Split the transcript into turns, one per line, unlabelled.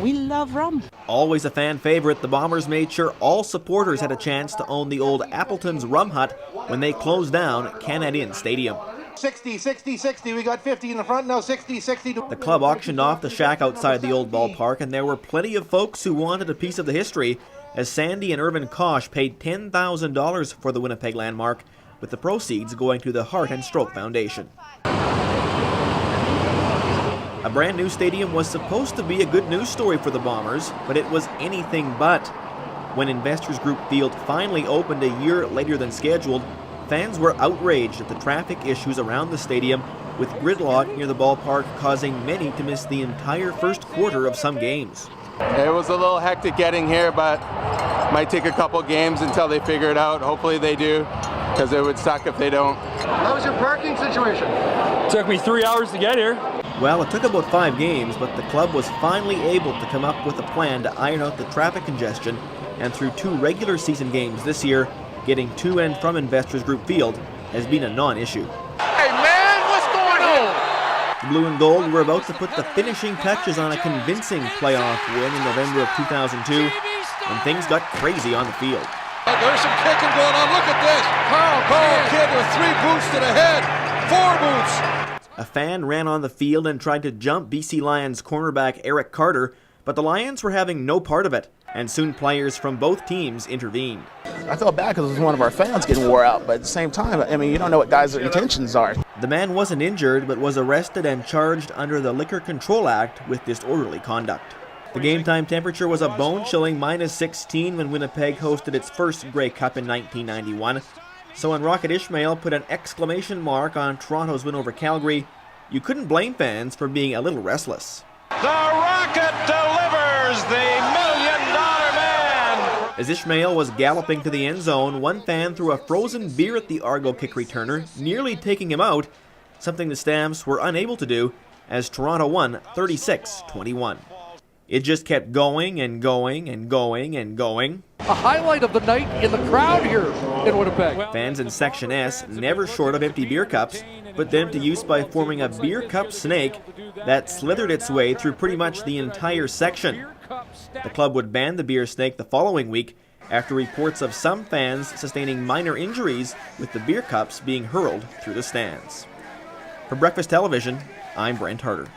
We love rum.
Always a fan favorite, the Bombers made sure all supporters had a chance to own the old Appleton's Rum Hut when they closed down Canadian Stadium.
60, 60, 60. We got 50 in the front, now 60, 60.
The club auctioned off the shack outside the old ballpark, and there were plenty of folks who wanted a piece of the history, as Sandy and Irvin Kosh paid $10,000 for the Winnipeg landmark, with the proceeds going to the Heart and Stroke Foundation. A brand new stadium was supposed to be a good news story for the Bombers, but it was anything but. When Investors Group Field finally opened a year later than scheduled, fans were outraged at the traffic issues around the stadium, with gridlock near the ballpark causing many to miss the entire first quarter of some games.
It was a little hectic getting here, but might take a couple games until they figure it out. Hopefully they do, because it would suck if they don't.
How's your parking situation?
It took me 3 hours to get here.
Well, it took about 5 games, but the club was finally able to come up with a plan to iron out the traffic congestion, and through 2 regular season games this year, getting to and from Investors Group Field has been a non-issue.
Hey man, what's going on?
The Blue and Gold were about to put the finishing touches on a convincing playoff win in November of 2002 when things got crazy on the field.
There's some kicking going on. Look at this. Carl Kidd with 3 boots to the head. 4 boots.
A fan ran on the field and tried to jump BC Lions cornerback Eric Carter, but the Lions were having no part of it, and soon players from both teams intervened.
I felt bad because it was one of our fans getting wore out, but at the same time, I mean, you don't know what guys' intentions are.
The man wasn't injured, but was arrested and charged under the Liquor Control Act with disorderly conduct. The game time temperature was a bone-chilling -16 when Winnipeg hosted its first Grey Cup in 1991. So when Rocket Ishmael put an exclamation mark on Toronto's win over Calgary, you couldn't blame fans for being a little restless.
The Rocket delivers the $1 million man.
As Ishmael was galloping to the end zone, one fan threw a frozen beer at the Argo kick returner, nearly taking him out, something the Stamps were unable to do as Toronto won 36-21. It just kept going and going and going and going.
A highlight of the night in the crowd here in Winnipeg.
Fans in Section S, never short of empty beer cups, put them to use by forming a beer cup snake that slithered its way through pretty much the entire section. The club would ban the beer snake the following week after reports of some fans sustaining minor injuries with the beer cups being hurled through the stands. For Breakfast Television, I'm Brent Harder.